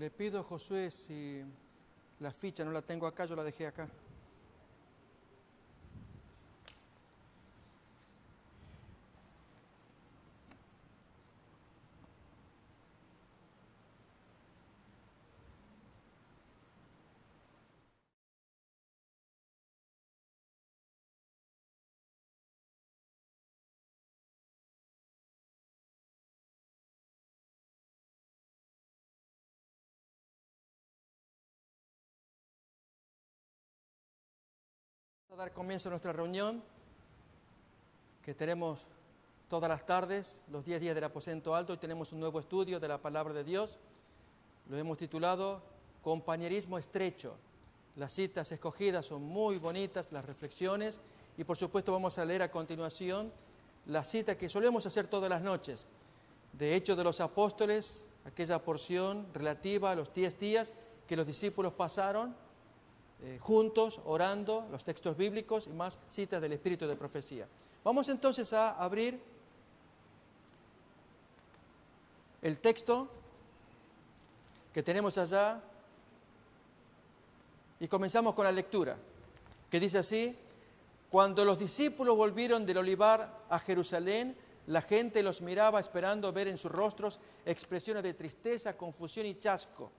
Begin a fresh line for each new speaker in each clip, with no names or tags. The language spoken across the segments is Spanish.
Le pido a Josué si la ficha no la tengo acá, yo la dejé acá. A dar comienzo a nuestra reunión que tenemos todas las tardes, los 10 días del aposento alto, y tenemos un nuevo estudio de la palabra de Dios. Lo hemos titulado Compañerismo estrecho. Las citas escogidas son muy bonitas, las reflexiones, y por supuesto vamos a leer a continuación la cita que solemos hacer todas las noches, de Hechos de los Apóstoles, aquella porción relativa a los 10 días que los discípulos pasaron juntos, orando, los textos bíblicos y más citas del Espíritu de profecía. Vamos entonces a abrir el texto que tenemos allá y comenzamos con la lectura, que dice así: cuando los discípulos volvieron del olivar a Jerusalén, la gente los miraba esperando ver en sus rostros expresiones de tristeza, confusión y chasco.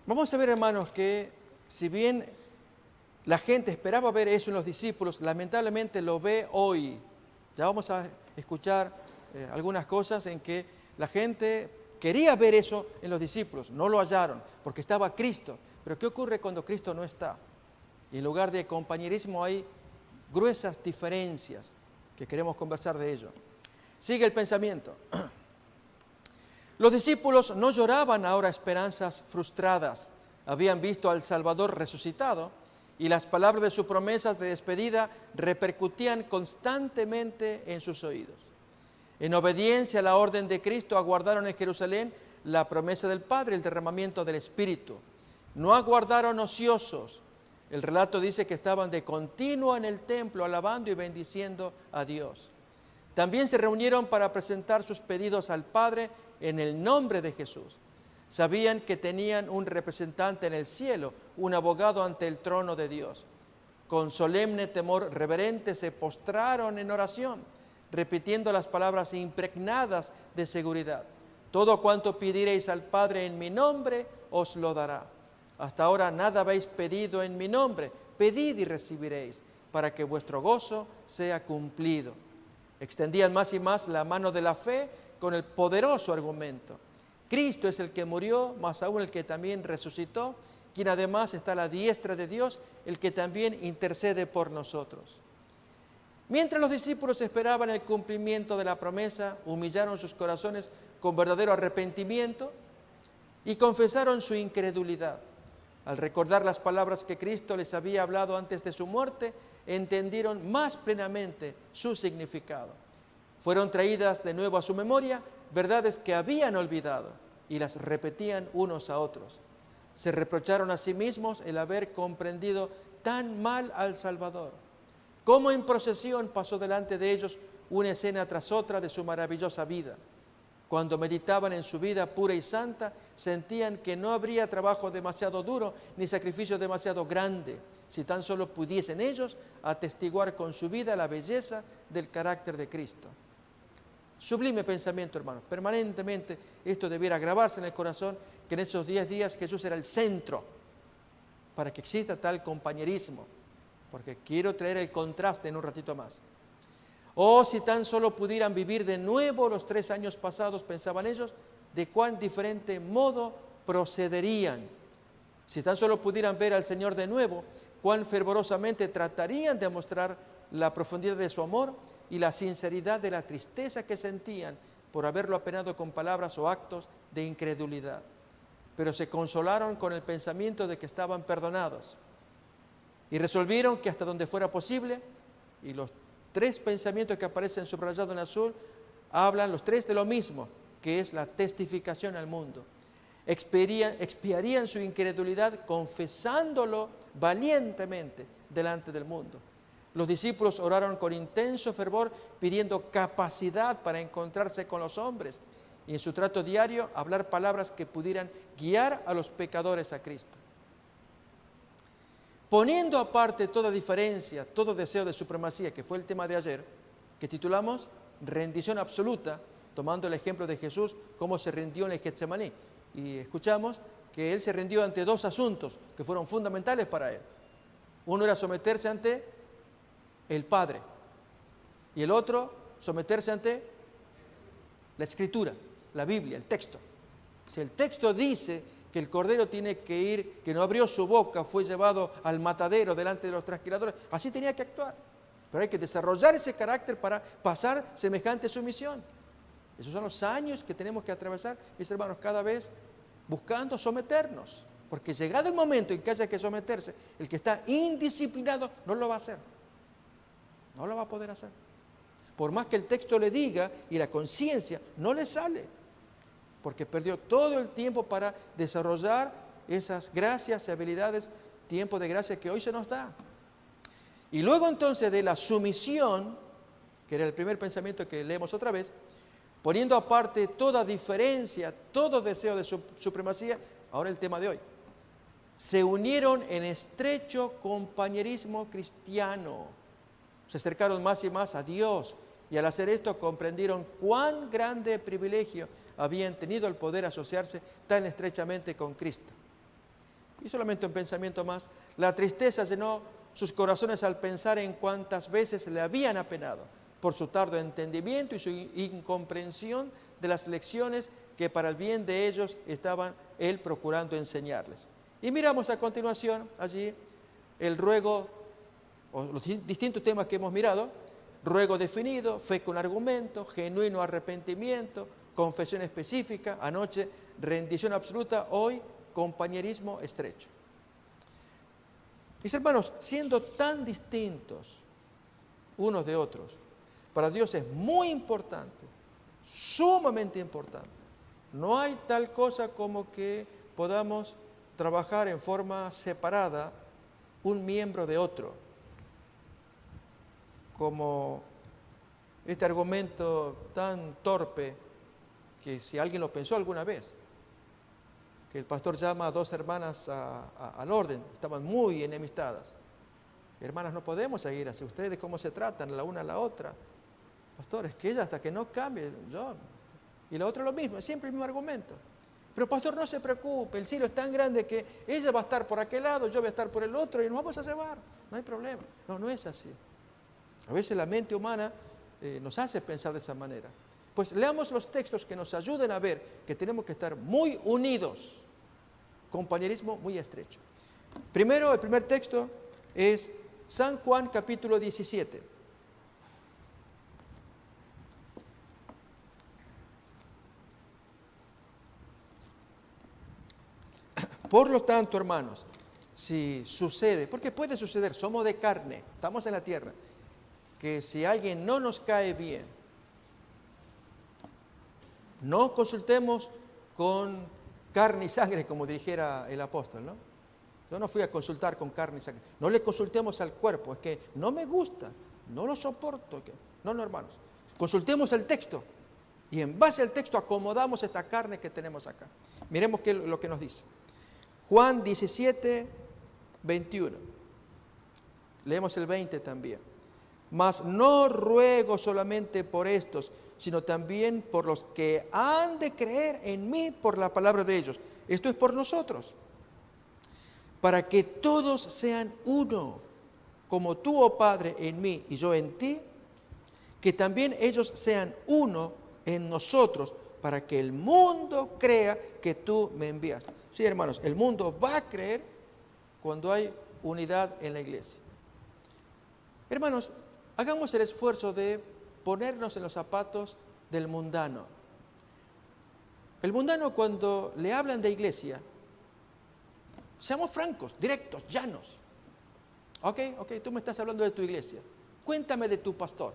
Vamos a ver, hermanos, que si bien la gente esperaba ver eso en los discípulos, lamentablemente lo ve hoy. Ya vamos a escuchar algunas cosas en que la gente quería ver eso en los discípulos, no lo hallaron, porque estaba Cristo. Pero ¿qué ocurre cuando Cristo no está? Y en lugar de compañerismo hay gruesas diferencias que queremos conversar de ello. Sigue el pensamiento. Los discípulos no lloraban ahora esperanzas frustradas. Habían visto al Salvador resucitado y las palabras de sus promesas de despedida repercutían constantemente en sus oídos. En obediencia a la orden de Cristo, aguardaron en Jerusalén la promesa del Padre, el derramamiento del Espíritu. No aguardaron ociosos. El relato dice que estaban de continuo en el templo, alabando y bendiciendo a Dios. También se reunieron para presentar sus pedidos al Padre en el nombre de Jesús. Sabían que tenían un representante en el cielo, un abogado ante el trono de Dios. Con solemne temor reverente se postraron en oración, repitiendo las palabras impregnadas de seguridad: todo cuanto pidiereis al Padre en mi nombre, os lo dará. Hasta ahora nada habéis pedido en mi nombre. Pedid y recibiréis, para que vuestro gozo sea cumplido. Extendían más y más la mano de la fe con el poderoso argumento: Cristo es el que murió, más aún el que también resucitó, quien además está a la diestra de Dios, el que también intercede por nosotros. Mientras los discípulos esperaban el cumplimiento de la promesa, humillaron sus corazones con verdadero arrepentimiento y confesaron su incredulidad. Al recordar las palabras que Cristo les había hablado antes de su muerte, entendieron más plenamente su significado. Fueron traídas de nuevo a su memoria verdades que habían olvidado y las repetían unos a otros. Se reprocharon a sí mismos el haber comprendido tan mal al Salvador. Cómo en procesión pasó delante de ellos una escena tras otra de su maravillosa vida. Cuando meditaban en su vida pura y santa, sentían que no habría trabajo demasiado duro ni sacrificio demasiado grande, si tan solo pudiesen ellos atestiguar con su vida la belleza del carácter de Cristo. Sublime pensamiento, hermanos. Permanentemente esto debiera grabarse en el corazón, que en esos 10 días Jesús era el centro para que exista tal compañerismo, porque quiero traer el contraste en un ratito más. Oh, si tan solo pudieran vivir de nuevo los 3 años pasados, pensaban ellos, de cuán diferente modo procederían. Si tan solo pudieran ver al Señor de nuevo, cuán fervorosamente tratarían de mostrar la profundidad de su amor y la sinceridad de la tristeza que sentían por haberlo apenado con palabras o actos de incredulidad. Pero se consolaron con el pensamiento de que estaban perdonados y resolvieron que hasta donde fuera posible, y los 3 pensamientos que aparecen subrayados en azul hablan los 3 de lo mismo, que es la testificación al mundo. Expiarían su incredulidad confesándolo valientemente delante del mundo. Los discípulos oraron con intenso fervor pidiendo capacidad para encontrarse con los hombres y en su trato diario hablar palabras que pudieran guiar a los pecadores a Cristo. Poniendo aparte toda diferencia, todo deseo de supremacía, que fue el tema de ayer, que titulamos Rendición Absoluta, tomando el ejemplo de Jesús, cómo se rindió en el Getsemaní. Y escuchamos que Él se rindió ante dos asuntos que fueron fundamentales para Él. Uno era someterse ante el Padre y el otro someterse ante la Escritura, la Biblia, el texto. Si el texto dice que el Cordero tiene que ir, que no abrió su boca, fue llevado al matadero delante de los trasquiladores, así tenía que actuar. Pero hay que desarrollar ese carácter para pasar semejante sumisión. Esos son los años que tenemos que atravesar, mis hermanos, cada vez buscando someternos. Porque llegado el momento en que haya que someterse, el que está indisciplinado no lo va a hacer. No lo va a poder hacer. Por más que el texto le diga y la conciencia no le sale. Porque perdió todo el tiempo para desarrollar esas gracias y habilidades, tiempo de gracia que hoy se nos da. Y luego entonces de la sumisión, que era el primer pensamiento que leemos otra vez, poniendo aparte toda diferencia, todo deseo de supremacía, ahora el tema de hoy. Se unieron en estrecho compañerismo cristiano. Se acercaron más y más a Dios y al hacer esto comprendieron cuán grande privilegio habían tenido el poder asociarse tan estrechamente con Cristo. Y solamente un pensamiento más, la tristeza llenó sus corazones al pensar en cuántas veces le habían apenado por su tardo entendimiento y su incomprensión de las lecciones que para el bien de ellos estaban Él procurando enseñarles. Y miramos a continuación allí el ruego, o los distintos temas que hemos mirado: ruego definido, fe con argumento, genuino arrepentimiento, confesión específica, anoche rendición absoluta, hoy compañerismo estrecho. Mis hermanos, siendo tan distintos unos de otros, para Dios es muy importante, sumamente importante. No hay tal cosa como que podamos trabajar en forma separada un miembro de otro. Como este argumento tan torpe, que si alguien lo pensó alguna vez, que el pastor llama a dos hermanas al orden, estaban muy enemistadas. Hermanas, no podemos seguir así. Ustedes cómo se tratan la una a la otra. Pastor, es que ella hasta que no cambie, yo. Y la otra lo mismo, es siempre el mismo argumento. Pero pastor, no se preocupe, el cielo es tan grande que ella va a estar por aquel lado, yo voy a estar por el otro y nos vamos a llevar. No hay problema. No, no es así. A veces la mente humana nos hace pensar de esa manera. Pues leamos los textos que nos ayuden a ver que tenemos que estar muy unidos. Compañerismo muy estrecho. Primero, el primer texto es San Juan capítulo 17. Por lo tanto, hermanos, si sucede, porque puede suceder, somos de carne, estamos en la tierra, que si alguien no nos cae bien, no consultemos con carne y sangre, como dijera el apóstol, ¿no? Yo no fui a consultar con carne y sangre. No le consultemos al cuerpo, es que no me gusta, no lo soporto. No, hermanos. Consultemos el texto y en base al texto acomodamos esta carne que tenemos acá. Miremos lo que nos dice. Juan 17, 21. Leemos el 20 también. Mas no ruego solamente por estos, sino también por los que han de creer en mí por la palabra de ellos. Esto es por nosotros, para que todos sean uno, como tú, oh Padre, en mí y yo en ti, que también ellos sean uno en nosotros, para que el mundo crea que tú me enviaste. Sí, hermanos, el mundo va a creer cuando hay unidad en la iglesia. Hermanos, hagamos el esfuerzo de ponernos en los zapatos del mundano. El mundano, cuando le hablan de iglesia, seamos francos, directos, llanos. Ok, tú me estás hablando de tu iglesia. Cuéntame de tu pastor.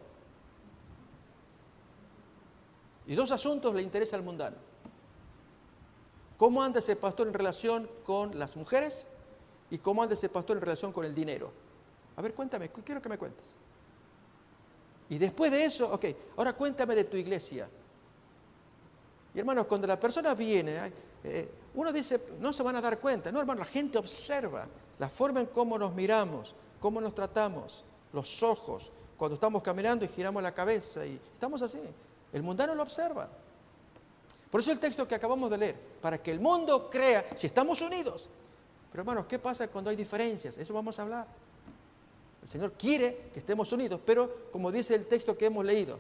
Y dos asuntos le interesa al mundano. ¿Cómo anda ese pastor en relación con las mujeres? ¿Y cómo anda ese pastor en relación con el dinero? A ver, cuéntame, quiero que me cuentes. Y después de eso, ahora cuéntame de tu iglesia. Y hermanos, cuando la persona viene, uno dice, no se van a dar cuenta. No, hermano, la gente observa la forma en cómo nos miramos, cómo nos tratamos, los ojos, cuando estamos caminando y giramos la cabeza y estamos así. El mundano lo observa. Por eso el texto que acabamos de leer, para que el mundo crea, si estamos unidos. Pero hermanos, ¿qué pasa cuando hay diferencias? Eso vamos a hablar. El Señor quiere que estemos unidos, pero como dice el texto que hemos leído,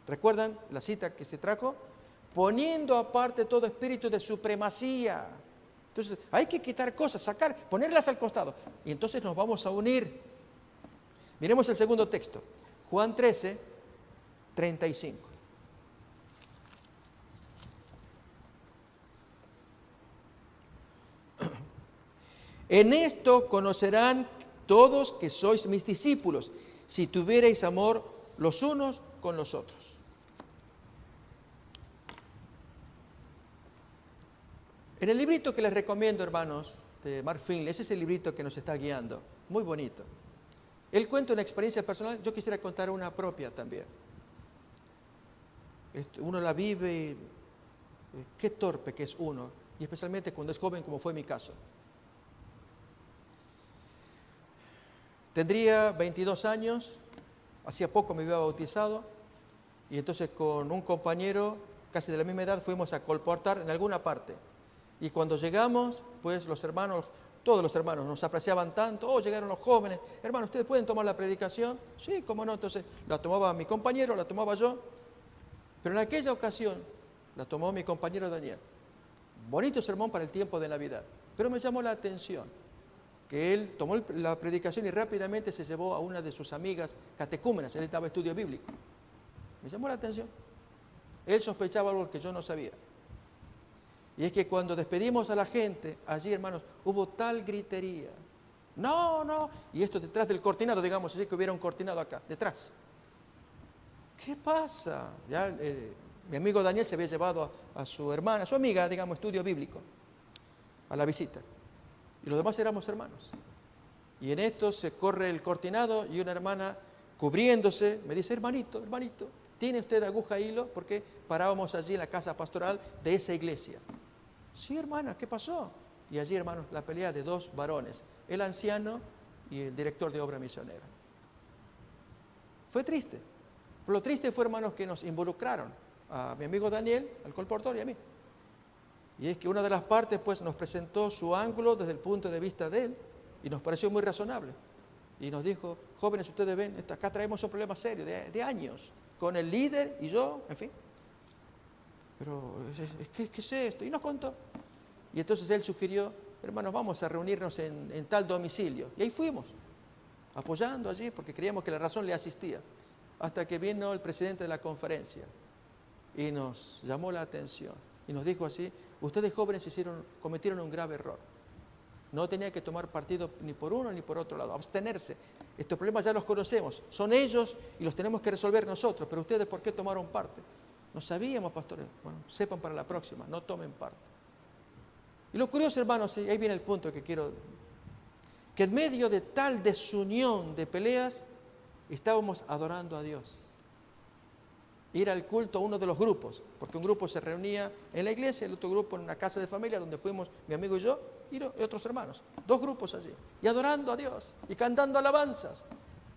¿recuerdan la cita que se trajo? Poniendo aparte todo espíritu de supremacía. Entonces hay que quitar cosas, sacar, ponerlas al costado. Y entonces nos vamos a unir. Miremos el segundo texto. Juan 13, 35. En esto conocerán todos que sois mis discípulos, si tuviereis amor los unos con los otros. En el librito que les recomiendo, hermanos, de Mark Finley, ese es el librito que nos está guiando, muy bonito. Él cuenta una experiencia personal, yo quisiera contar una propia también. Uno la vive y qué torpe que es uno, y especialmente cuando es joven, como fue mi caso. Tendría 22 años, hacía poco me había bautizado, y entonces con un compañero casi de la misma edad fuimos a colportar en alguna parte. Y cuando llegamos, pues los hermanos, todos los hermanos nos apreciaban tanto. Oh, llegaron los jóvenes. Hermanos, ¿ustedes pueden tomar la predicación? Sí, cómo no. Entonces la tomaba mi compañero, la tomaba yo. Pero en aquella ocasión la tomó mi compañero Daniel. Bonito sermón para el tiempo de Navidad. Pero me llamó la atención que él tomó la predicación y rápidamente se llevó a una de sus amigas catecúmenas. Él daba estudio bíblico. Me llamó la atención. Él sospechaba algo que yo no sabía. Y es que cuando despedimos a la gente, allí, hermanos, hubo tal gritería. No, no. Y esto detrás del cortinado, digamos así, que hubiera un cortinado acá, detrás. ¿Qué pasa? Ya mi amigo Daniel se había llevado a su hermana, a su amiga, digamos, estudio bíblico, a la visita. Y los demás éramos hermanos. Y en esto se corre el cortinado y una hermana, cubriéndose, me dice, hermanito, hermanito, ¿tiene usted aguja e hilo? Porque parábamos allí en la casa pastoral de esa iglesia. Sí, hermana, ¿qué pasó? Y allí, hermanos, la pelea de dos varones, el anciano y el director de obra misionera. Fue triste. Pero lo triste fue, hermanos, que nos involucraron a mi amigo Daniel, al colportor y a mí. Y es que una de las partes, pues, nos presentó su ángulo desde el punto de vista de él y nos pareció muy razonable. Y nos dijo, jóvenes, ustedes ven, acá traemos un problema serio de años, con el líder y yo, en fin. Pero, ¿qué es esto? Y nos contó. Y entonces él sugirió, hermanos, vamos a reunirnos en tal domicilio. Y ahí fuimos, apoyando allí, porque creíamos que la razón le asistía. Hasta que vino el presidente de la conferencia y nos llamó la atención. Y nos dijo así, ustedes jóvenes cometieron un grave error. No tenía que tomar partido ni por uno ni por otro lado, abstenerse. Estos problemas ya los conocemos, son ellos y los tenemos que resolver nosotros, pero ustedes ¿por qué tomaron parte? No sabíamos, pastores. Bueno, sepan para la próxima, no tomen parte. Y lo curioso, hermanos, ahí viene el punto que quiero, que en medio de tal desunión de peleas, estábamos adorando a Dios. Ir al culto a uno de los grupos, porque un grupo se reunía en la iglesia, el otro grupo en una casa de familia donde fuimos mi amigo y yo, y otros hermanos, dos grupos allí, y adorando a Dios, y cantando alabanzas,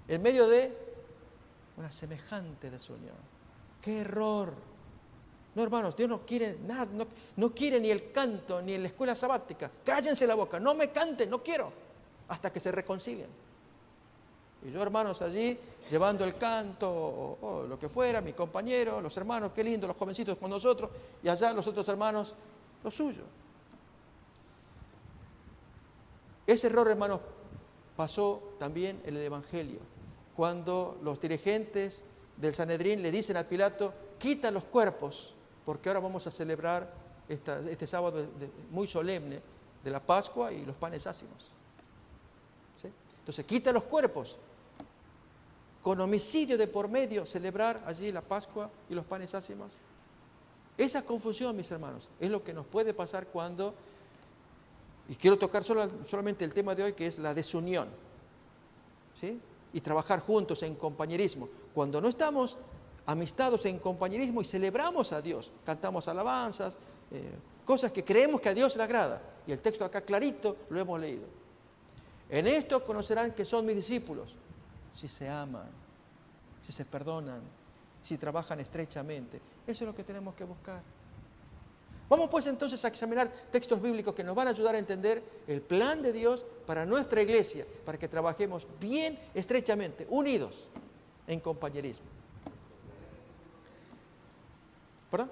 en medio de una semejante desunión. ¡Qué error! No, hermanos, Dios no quiere nada, no quiere ni el canto, ni en la escuela sabática. Cállense la boca, no me canten, no quiero, hasta que se reconcilien. Y yo, hermanos, allí, llevando el canto, o lo que fuera, mi compañero, los hermanos, qué lindo, los jovencitos con nosotros, y allá los otros hermanos, lo suyo. Ese error, hermanos, pasó también en el Evangelio, cuando los dirigentes del Sanedrín le dicen a Pilato, quita los cuerpos, porque ahora vamos a celebrar este sábado muy solemne de la Pascua y los panes ácimos. ¿Sí? Entonces, quita los cuerpos. Con homicidio de por medio, celebrar allí la Pascua y los panes ácimos. Esa confusión, mis hermanos, es lo que nos puede pasar cuando, y quiero tocar solamente el tema de hoy, que es la desunión, ¿sí? Y trabajar juntos en compañerismo. Cuando no estamos amistados en compañerismo y celebramos a Dios. Cantamos alabanzas, cosas que creemos que a Dios le agrada. Y el texto acá clarito lo hemos leído. En esto conocerán que son mis discípulos, si se aman, si se perdonan, si trabajan estrechamente. Eso es lo que tenemos que buscar. Vamos pues entonces a examinar textos bíblicos que nos van a ayudar a entender el plan de Dios para nuestra iglesia, para que trabajemos bien estrechamente, unidos en compañerismo. ¿Perdón?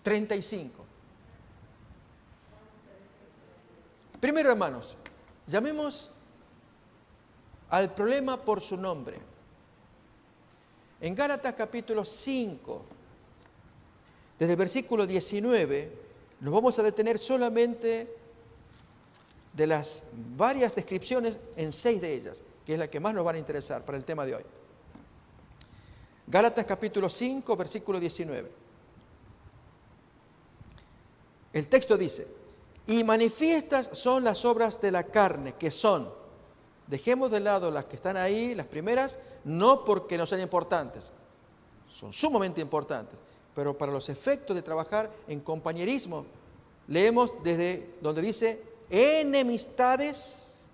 35. Primero, hermanos, llamemos al problema por su nombre. En Gálatas capítulo 5, desde el versículo 19, nos vamos a detener solamente de las varias descripciones en 6 de ellas, que es la que más nos van a interesar para el tema de hoy. Gálatas capítulo 5, versículo 19. El texto dice: y manifiestas son las obras de la carne, que son, dejemos de lado las que están ahí, las primeras, no porque no sean importantes, son sumamente importantes, pero para los efectos de trabajar en compañerismo, leemos desde donde dice enemistades,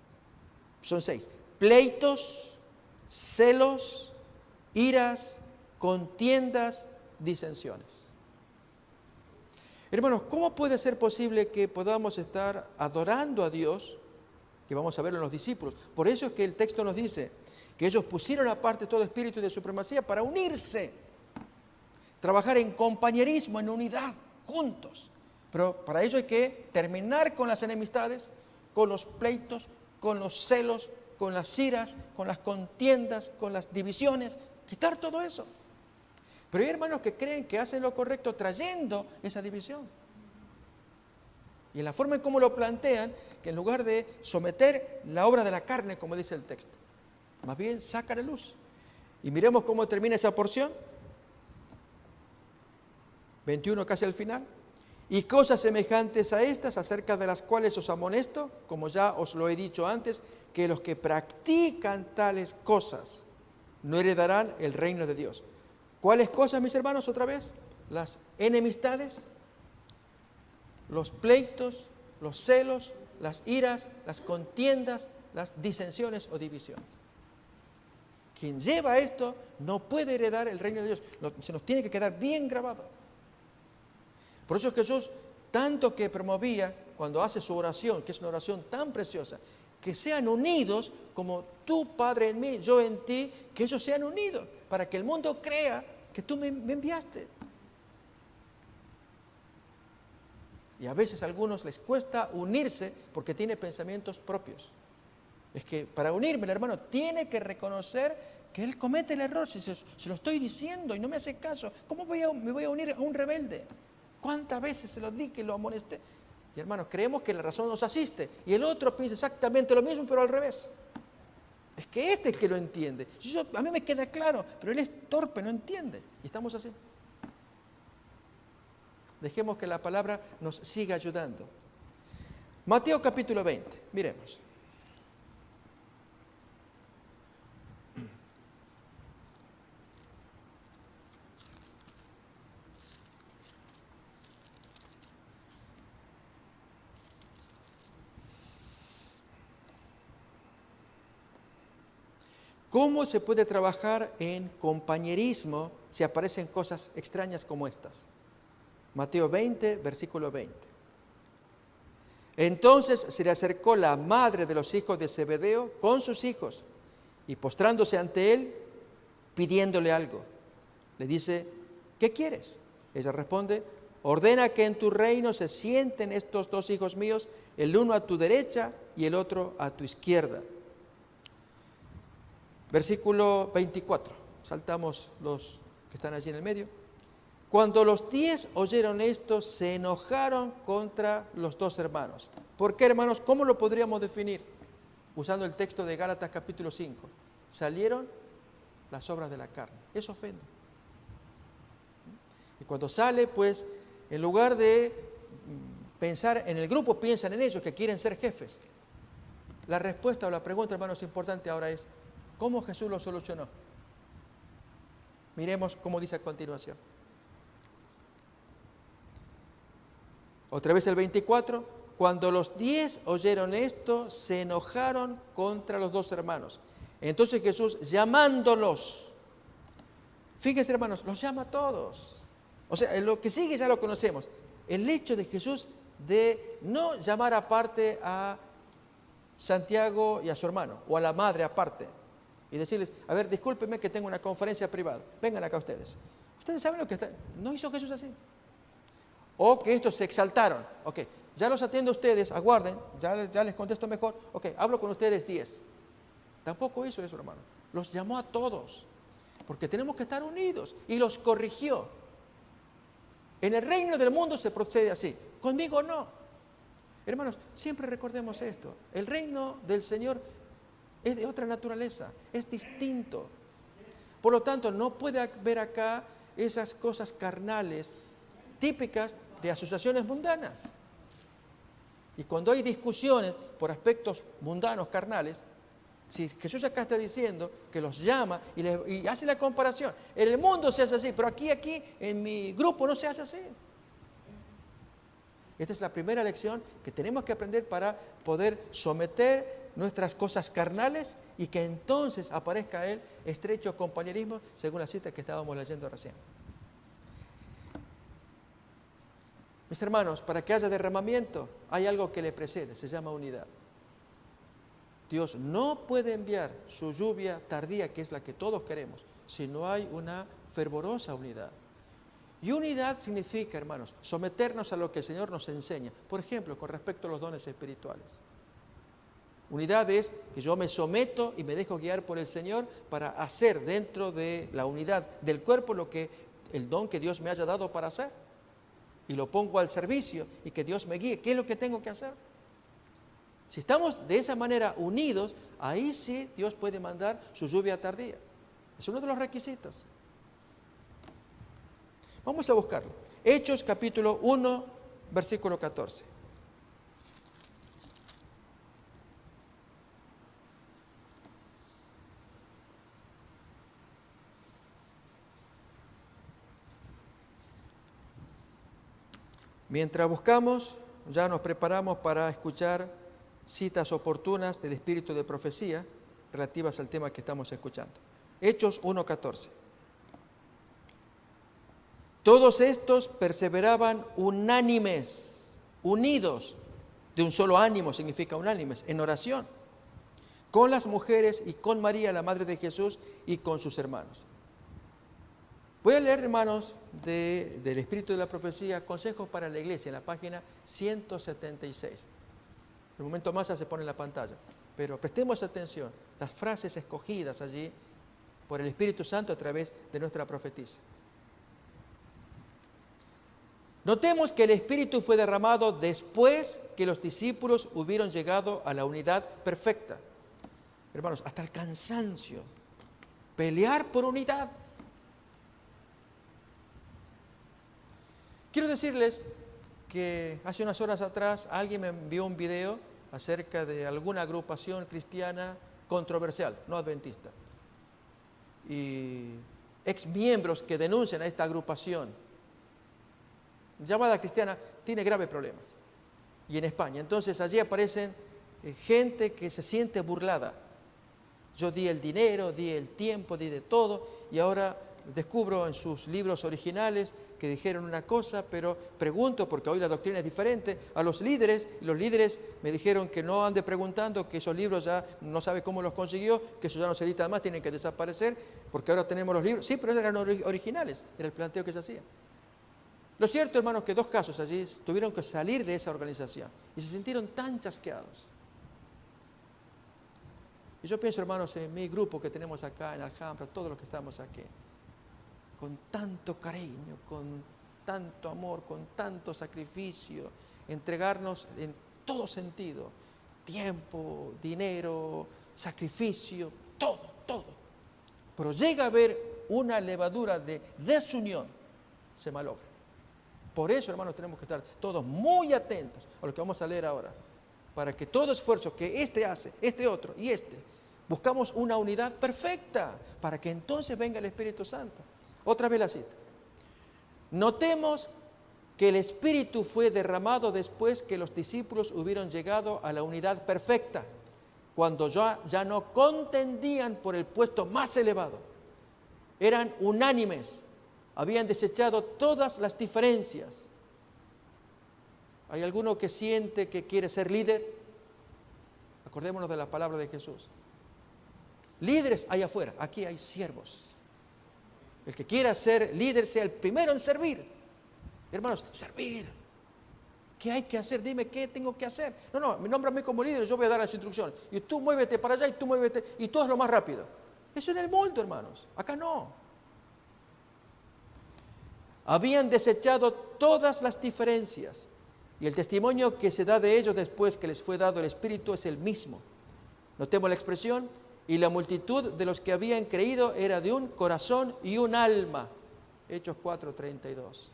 son 6, pleitos, celos, iras, contiendas, disensiones. Hermanos, ¿cómo puede ser posible que podamos estar adorando a Dios? Que vamos a verlo en los discípulos. Por eso es que el texto nos dice que ellos pusieron aparte todo espíritu de supremacía para unirse, trabajar en compañerismo, en unidad, juntos. Pero para ello hay que terminar con las enemistades, con los pleitos, con los celos, con las iras, con las contiendas, con las divisiones, quitar todo eso. Pero hay hermanos que creen que hacen lo correcto trayendo esa división. Y en la forma en cómo lo plantean, que en lugar de someter la obra de la carne, como dice el texto, más bien sacan a luz. Y miremos cómo termina esa porción. 21, casi al final. Y cosas semejantes a estas, acerca de las cuales os amonesto, como ya os lo he dicho antes, que los que practican tales cosas no heredarán el reino de Dios. ¿Cuáles cosas, mis hermanos, otra vez? Las enemistades, los pleitos, los celos, las iras, las contiendas, las disensiones o divisiones. Quien lleva esto no puede heredar el reino de Dios. Se nos tiene que quedar bien grabado. Por eso es que Jesús, tanto que promovía cuando hace su oración, que es una oración tan preciosa, que sean unidos como tú, Padre, en mí, yo en ti, que ellos sean unidos, para que el mundo crea que tú me enviaste. Y a veces a algunos les cuesta unirse porque tiene pensamientos propios. Es que para unirme, el hermano tiene que reconocer que él comete el error. Si se lo estoy diciendo y no me hace caso, ¿cómo me voy a unir a un rebelde? ¿Cuántas veces se lo di que lo amonesté? Y hermanos, creemos que la razón nos asiste y el otro piensa exactamente lo mismo, pero al revés. Es que este es el que lo entiende. A mí me queda claro, pero él es torpe, no entiende. Y estamos así. Dejemos que la palabra nos siga ayudando. Mateo capítulo 20, miremos. ¿Cómo se puede trabajar en compañerismo si aparecen cosas extrañas como estas? Mateo 20, versículo 20. Entonces se le acercó la madre de los hijos de Zebedeo con sus hijos y postrándose ante él, pidiéndole algo. Le dice, ¿qué quieres? Ella responde, ordena que en tu reino se sienten estos 2 hijos míos, el uno a tu derecha y el otro a tu izquierda. Versículo 24, saltamos los que están allí en el medio. Cuando los 10 oyeron esto, se enojaron contra los 2 hermanos. ¿Por qué, hermanos? ¿Cómo lo podríamos definir? Usando el texto de Gálatas capítulo 5. Salieron las obras de la carne. Eso ofende. Y cuando sale, pues, en lugar de pensar en el grupo, piensan en ellos que quieren ser jefes. La respuesta o la pregunta, hermanos, importante ahora es, ¿cómo Jesús lo solucionó? Miremos cómo dice a continuación. Otra vez el 24. Cuando los 10 oyeron esto, se enojaron contra los 2 hermanos. Entonces Jesús, llamándolos, fíjense hermanos, los llama a todos. O sea, lo que sigue ya lo conocemos. El hecho de Jesús de no llamar aparte a Santiago y a su hermano, o a la madre aparte, y decirles, a ver, discúlpenme que tengo una conferencia privada, vengan acá ustedes. Ustedes saben lo que está, no hizo Jesús así. O que estos se exaltaron, ok, ya los atiendo a ustedes, aguarden, ya les contesto mejor, ok, hablo con ustedes 10. Tampoco hizo eso, hermano. Los llamó a todos, porque tenemos que estar unidos, y los corrigió. En el reino del mundo se procede así, conmigo no. Hermanos, siempre recordemos esto, el reino del Señor es de otra naturaleza, es distinto. Por lo tanto, no puede haber acá esas cosas carnales típicas de asociaciones mundanas. Y cuando hay discusiones por aspectos mundanos, carnales, si Jesús acá está diciendo que los llama y hace la comparación, en el mundo se hace así, pero aquí en mi grupo no se hace así. Esta es la primera lección que tenemos que aprender para poder someter nuestras cosas carnales y que entonces aparezca el estrecho compañerismo, según la cita que estábamos leyendo recién. Mis hermanos, para que haya derramamiento, hay algo que le precede, se llama unidad. Dios no puede enviar su lluvia tardía, que es la que todos queremos, si no hay una fervorosa unidad. Y unidad significa, hermanos, someternos a lo que el Señor nos enseña. Por ejemplo, con respecto a los dones espirituales. Unidad es que yo me someto y me dejo guiar por el Señor para hacer dentro de la unidad del cuerpo el don que Dios me haya dado para hacer. Y lo pongo al servicio y que Dios me guíe. ¿Qué es lo que tengo que hacer? Si estamos de esa manera unidos, ahí sí Dios puede mandar su lluvia tardía. Es uno de los requisitos. Vamos a buscarlo. Hechos capítulo 1, versículo 14. Mientras buscamos, ya nos preparamos para escuchar citas oportunas del espíritu de profecía relativas al tema que estamos escuchando. Hechos 1:14. Todos estos perseveraban unánimes, unidos, de un solo ánimo significa unánimes, en oración, con las mujeres y con María, la madre de Jesús, y con sus hermanos. Voy a leer, hermanos, del Espíritu de la Profecía, Consejos para la Iglesia, en la página 176. En un momento más se pone en la pantalla, pero prestemos atención, las frases escogidas allí por el Espíritu Santo a través de nuestra profetisa. Notemos que el Espíritu fue derramado después que los discípulos hubieron llegado a la unidad perfecta. Hermanos, hasta el cansancio, pelear por unidad. Quiero decirles que hace unas horas atrás alguien me envió un video acerca de alguna agrupación cristiana controversial, no adventista. Y exmiembros que denuncian a esta agrupación llamada cristiana tiene graves problemas. Y en España. Entonces allí aparecen gente que se siente burlada. Yo di el dinero, di el tiempo, di de todo y ahora descubro en sus libros originales que dijeron una cosa, pero pregunto, porque hoy la doctrina es diferente, a los líderes, y los líderes me dijeron que no ande preguntando, que esos libros ya no sabe cómo los consiguió, que eso ya no se edita más, tienen que desaparecer, porque ahora tenemos los libros. Sí, pero eran originales, era el planteo que se hacía. Lo cierto, hermanos, que 2 casos allí tuvieron que salir de esa organización y se sintieron tan chasqueados. Y yo pienso, hermanos, en mi grupo que tenemos acá en Alhambra, todos los que estamos aquí, con tanto cariño, con tanto amor, con tanto sacrificio, entregarnos en todo sentido, tiempo, dinero, sacrificio, todo. Pero llega a haber una levadura de desunión, se malogra. Por eso, hermanos, tenemos que estar todos muy atentos a lo que vamos a leer ahora, para que todo esfuerzo que este hace, este otro y buscamos una unidad perfecta, para que entonces venga el Espíritu Santo. Otra vez la cita. Notemos que el Espíritu fue derramado después que los discípulos hubieron llegado a la unidad perfecta, cuando ya no contendían por el puesto más elevado. Eran unánimes, habían desechado todas las diferencias. ¿Hay alguno que siente que quiere ser líder? Acordémonos de la palabra de Jesús. Líderes hay afuera, aquí hay siervos. El que quiera ser líder sea el primero en servir. Hermanos, servir. ¿Qué hay que hacer? Dime qué tengo que hacer. No, nómbrame como líder, yo voy a dar las instrucciones. Y tú muévete para allá y tú muévete, y tú haz lo más rápido. Eso en el mundo, hermanos. Acá no. Habían desechado todas las diferencias. Y el testimonio que se da de ellos después que les fue dado el Espíritu es el mismo. Notemos la expresión. Y la multitud de los que habían creído era de un corazón y un alma. Hechos 4:32.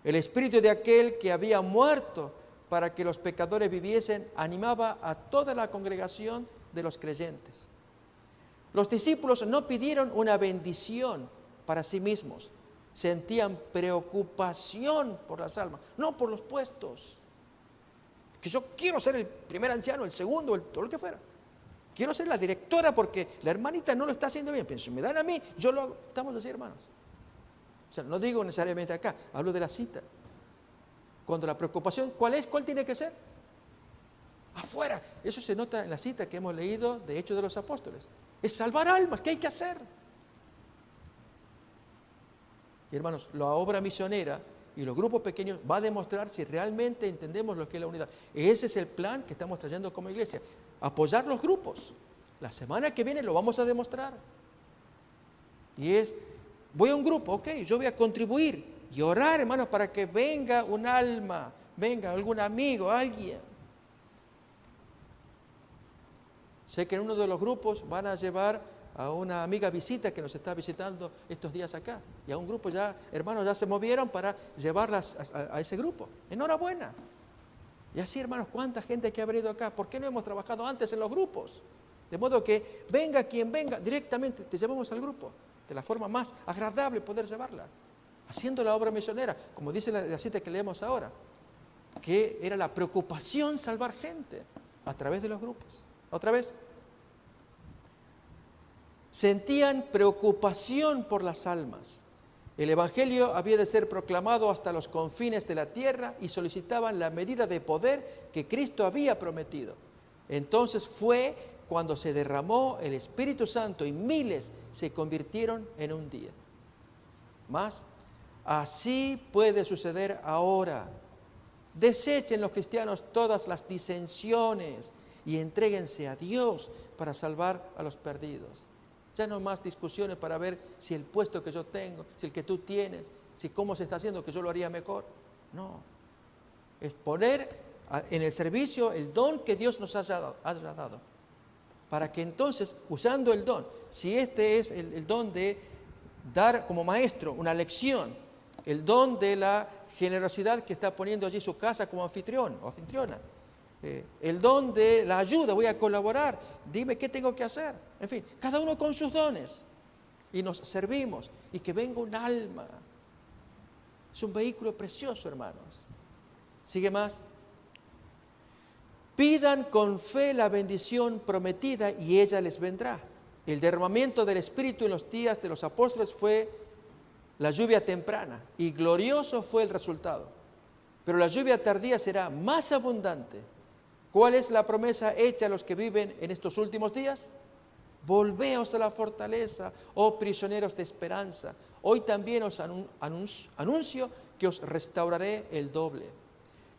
El espíritu de aquel que había muerto para que los pecadores viviesen animaba a toda la congregación de los creyentes. Los discípulos no pidieron una bendición para sí mismos. Sentían preocupación por las almas, no por los puestos. Que yo quiero ser el primer anciano, el segundo, todo lo que fuera. Quiero ser la directora porque la hermanita no lo está haciendo bien. Pienso, me dan a mí, yo lo hago. Estamos así, hermanos. O sea, no digo necesariamente acá, hablo de la cita. Cuando la preocupación, ¿cuál es? ¿Cuál tiene que ser? Afuera. Eso se nota en la cita que hemos leído de Hechos de los Apóstoles. Es salvar almas, ¿qué hay que hacer? Y hermanos, la obra misionera y los grupos pequeños va a demostrar si realmente entendemos lo que es la unidad. Ese es el plan que estamos trayendo como iglesia. Apoyar los grupos. La semana que viene lo vamos a demostrar. Y es, voy a un grupo, ok, yo voy a contribuir y orar, hermanos, para que venga un alma, venga algún amigo, alguien. Sé que en uno de los grupos van a llevar a una amiga visita que nos está visitando estos días acá. Y a un grupo ya, hermanos, ya se movieron para llevarlas a ese grupo. Enhorabuena. Y así, hermanos, ¿cuánta gente que ha venido acá? ¿Por qué no hemos trabajado antes en los grupos? De modo que venga quien venga, directamente te llevamos al grupo. De la forma más agradable poder llevarla. Haciendo la obra misionera, como dice la cita que leemos ahora. Que era la preocupación salvar gente a través de los grupos. Otra vez. Sentían preocupación por las almas. El Evangelio había de ser proclamado hasta los confines de la tierra y solicitaban la medida de poder que Cristo había prometido. Entonces fue cuando se derramó el Espíritu Santo y miles se convirtieron en un día. Más, así puede suceder ahora. Desechen los cristianos todas las disensiones y entréguense a Dios para salvar a los perdidos. Ya no más discusiones para ver si el puesto que yo tengo, si el que tú tienes, si cómo se está haciendo, que yo lo haría mejor. No. Es poner en el servicio el don que Dios nos haya dado. Para que entonces, usando el don, si este es el don de dar como maestro una lección, el don de la generosidad que está poniendo allí su casa como anfitrión o anfitriona, el don de la ayuda, voy a colaborar, dime qué tengo que hacer. En fin, cada uno con sus dones. Y nos servimos. Y que venga un alma. Es un vehículo precioso, hermanos. Sigue más. Pidan con fe la bendición prometida y ella les vendrá. El derramamiento del Espíritu en los días de los apóstoles fue la lluvia temprana y glorioso fue el resultado. Pero la lluvia tardía será más abundante. ¿Cuál es la promesa hecha a los que viven en estos últimos días? Volveos a la fortaleza, oh prisioneros de esperanza. Hoy también os anuncio que os restauraré el doble.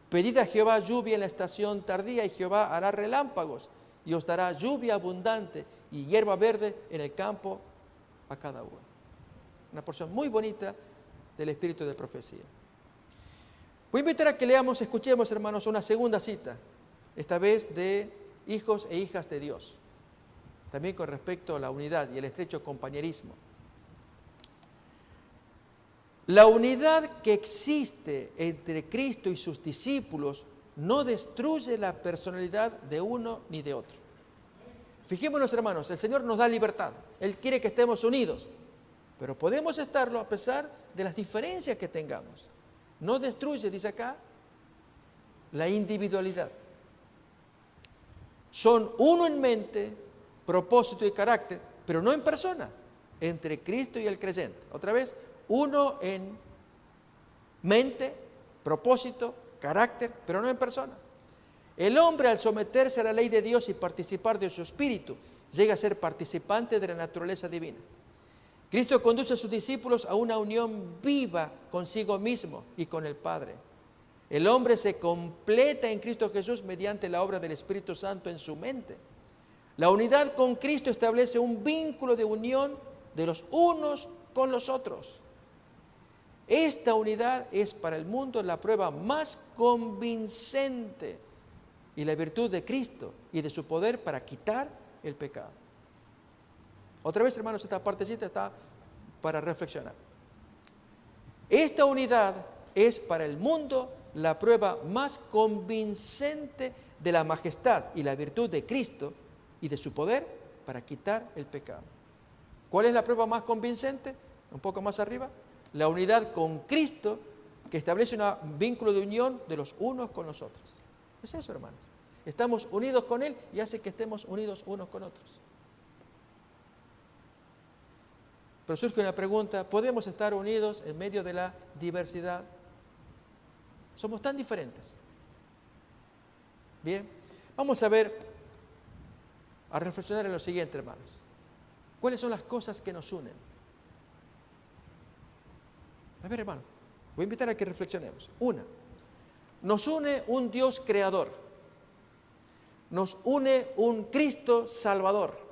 Pedid a Jehová lluvia en la estación tardía y Jehová hará relámpagos y os dará lluvia abundante y hierba verde en el campo a cada uno. Una porción muy bonita del espíritu de profecía. Voy a invitar a que leamos, escuchemos, hermanos, una segunda cita. Esta vez de hijos e hijas de Dios, también con respecto a la unidad y el estrecho compañerismo. La unidad que existe entre Cristo y sus discípulos no destruye la personalidad de uno ni de otro. Fijémonos, hermanos, el Señor nos da libertad. Él quiere que estemos unidos. pero podemos estarlo a pesar de las diferencias que tengamos. No destruye, dice acá, la individualidad. Son uno en mente, propósito y carácter, pero no en persona, entre Cristo y el creyente. Otra vez, uno en mente, propósito, carácter, pero no en persona. El hombre, al someterse a la ley de Dios y participar de su espíritu, llega a ser participante de la naturaleza divina. Cristo conduce a sus discípulos a una unión viva consigo mismo y con el Padre. El hombre se completa en Cristo Jesús mediante la obra del Espíritu Santo en su mente. La unidad con Cristo establece un vínculo de unión de los unos con los otros. Esta unidad es para el mundo la prueba más convincente y la virtud de Cristo y de su poder para quitar el pecado. Otra vez, hermanos, esta partecita está para reflexionar. Esta unidad es para el mundo la prueba más convincente de la majestad y la virtud de Cristo y de su poder para quitar el pecado. ¿Cuál es la prueba más convincente? Un poco más arriba. La unidad con Cristo, que establece un vínculo de unión de los unos con los otros. Es eso, hermanos. Estamos unidos con Él y hace que estemos unidos unos con otros. Pero surge una pregunta: ¿podemos estar unidos en medio de la diversidad? Somos tan diferentes. Bien, vamos a reflexionar en lo siguiente, hermanos. ¿Cuáles son las cosas que nos unen? A ver, hermano, voy a invitar a que reflexionemos. Una, nos une un Dios creador. Nos une un Cristo salvador.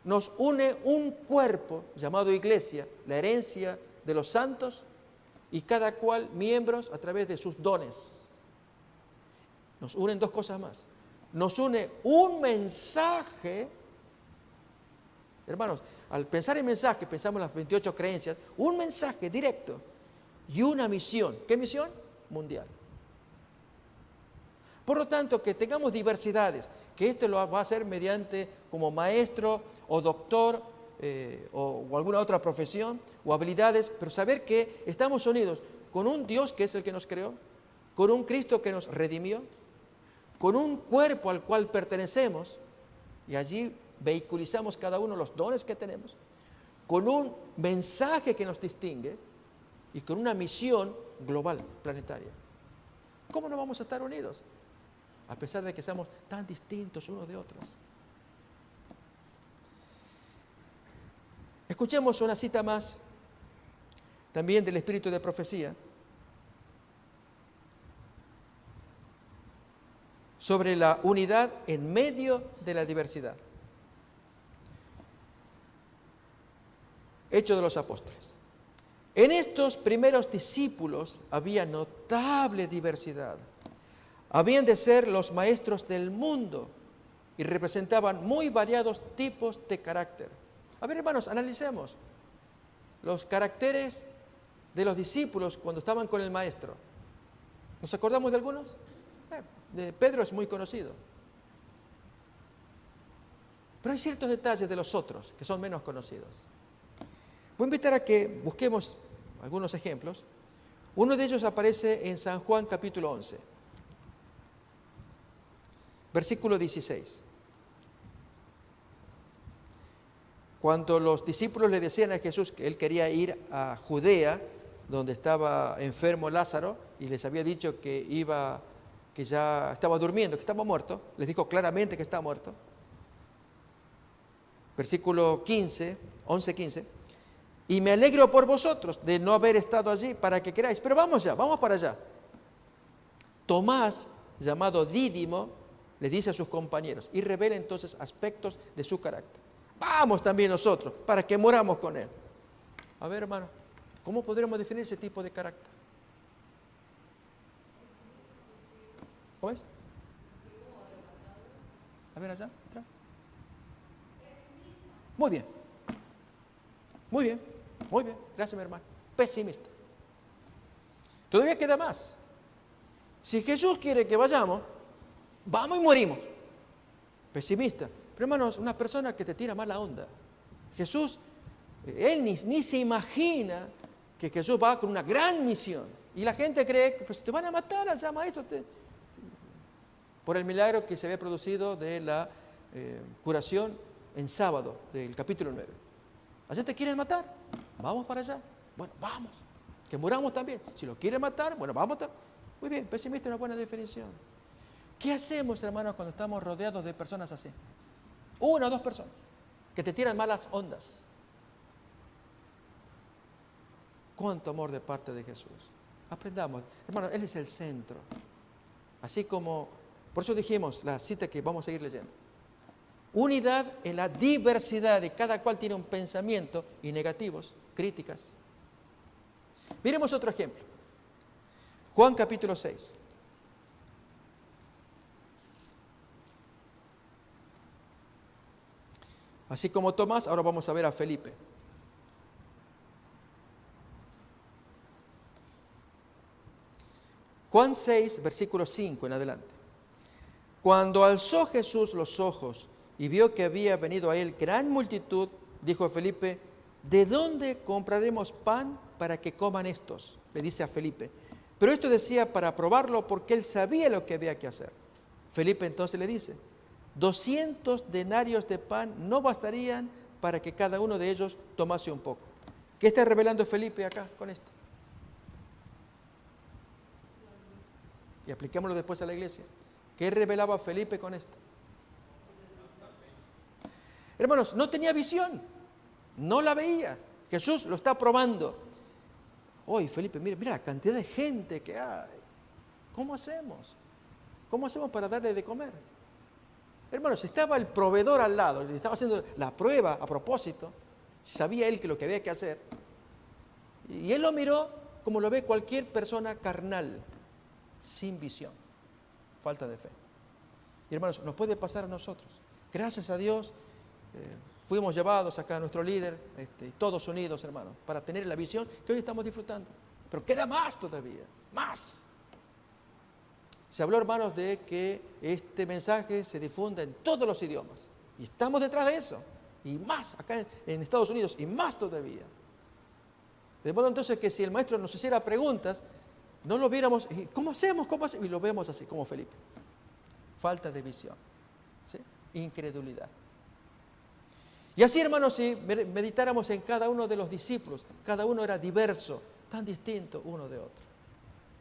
Nos une un cuerpo llamado iglesia, la herencia de los santos, y cada cual miembros a través de sus dones. Nos unen dos cosas más. Nos une un mensaje. Hermanos, al pensar en mensaje, pensamos en las 28 creencias, un mensaje directo y una misión. ¿Qué misión? Mundial. Por lo tanto, que tengamos diversidades, que esto lo va a hacer mediante como maestro o doctor o alguna otra profesión o habilidades, pero saber que estamos unidos con un Dios que es el que nos creó, con un Cristo que nos redimió, con un cuerpo al cual pertenecemos, y allí vehiculizamos cada uno los dones que tenemos, con un mensaje que nos distingue y con una misión global, planetaria. ¿Cómo no vamos a estar unidos? A pesar de que seamos tan distintos unos de otros. Escuchemos una cita más, también del espíritu de profecía, sobre la unidad en medio de la diversidad. Hechos de los Apóstoles. En estos primeros discípulos había notable diversidad. Habían de ser los maestros del mundo y representaban muy variados tipos de carácter. A ver, hermanos, analicemos los caracteres de los discípulos cuando estaban con el maestro. ¿Nos acordamos de algunos? De Pedro es muy conocido. Pero hay ciertos detalles de los otros que son menos conocidos. Voy a invitar a que busquemos algunos ejemplos. Uno de ellos aparece en San Juan capítulo 11, versículo 16. Cuando los discípulos le decían a Jesús que él quería ir a Judea, donde estaba enfermo Lázaro, y les había dicho que ya estaba durmiendo, que estaba muerto, les dijo claramente que estaba muerto. Versículo 15, 11-15. Y me alegro por vosotros de no haber estado allí para que queráis. Pero vamos para allá. Tomás, llamado Dídimo, le dice a sus compañeros y revela entonces aspectos de su carácter. Vamos también nosotros para que moramos con él. A ver, hermano, ¿cómo podremos definir ese tipo de carácter? ¿Cómo es? A ver allá, atrás. Muy bien. Muy bien, muy bien. Gracias, mi hermano. Pesimista. Todavía queda más. Si Jesús quiere que vayamos, vamos y morimos. Pesimista. Pero hermanos, una persona que te tira mala onda. Jesús Él ni se imagina que Jesús va con una gran misión. Y la gente cree que pues, te van a matar allá, maestro. Por el milagro que se había producido de la curación en sábado del capítulo 9. ¿Allá te quieren matar? Vamos para allá. Bueno, vamos. Que muramos también. Si lo quieren matar, bueno, vamos. Muy bien, pesimista es una buena definición. ¿Qué hacemos, hermanos, cuando estamos rodeados de personas así? Una o dos personas que te tiran malas ondas. ¿Cuánto amor de parte de Jesús? Aprendamos. Hermanos, Él es el centro. Así como, por eso dijimos la cita que vamos a seguir leyendo. Unidad en la diversidad y cada cual tiene un pensamiento y negativos, críticas. Miremos otro ejemplo. Juan capítulo 6. Así como Tomás, ahora vamos a ver a Felipe. Juan 6, versículo 5 en adelante. Cuando alzó Jesús los ojos y vio que había venido a él gran multitud, dijo a Felipe, ¿de dónde compraremos pan para que coman estos? Le dice a Felipe. Pero esto decía para probarlo porque él sabía lo que había que hacer. Felipe entonces le dice, 200 denarios de pan no bastarían para que cada uno de ellos tomase un poco. ¿Qué está revelando Felipe acá con esto? Y apliquémoslo después a la iglesia. ¿Qué revelaba Felipe con esto? Hermanos, no tenía visión, no la veía. Jesús lo está probando. Hoy, Felipe, mira la cantidad de gente que hay. ¿Cómo hacemos? ¿Cómo hacemos para darle de comer? Hermanos, estaba el proveedor al lado, le estaba haciendo la prueba a propósito. Sabía él que lo que había que hacer. Y él lo miró como lo ve cualquier persona carnal, sin visión, falta de fe. Y hermanos, nos puede pasar a nosotros. Gracias a Dios, fuimos llevados acá a nuestro líder, todos unidos, hermanos, para tener la visión que hoy estamos disfrutando. Pero queda más todavía, más. Se habló, hermanos, de que este mensaje se difunda en todos los idiomas. Y estamos detrás de eso. Y más, acá en Estados Unidos, y más todavía. De modo entonces que si el maestro nos hiciera preguntas, no lo viéramos, ¿cómo hacemos? ¿Cómo hacemos? Y lo vemos así, como Felipe. Falta de visión. ¿Sí? Incredulidad. Y así, hermanos, si meditáramos en cada uno de los discípulos, cada uno era diverso, tan distinto uno de otro.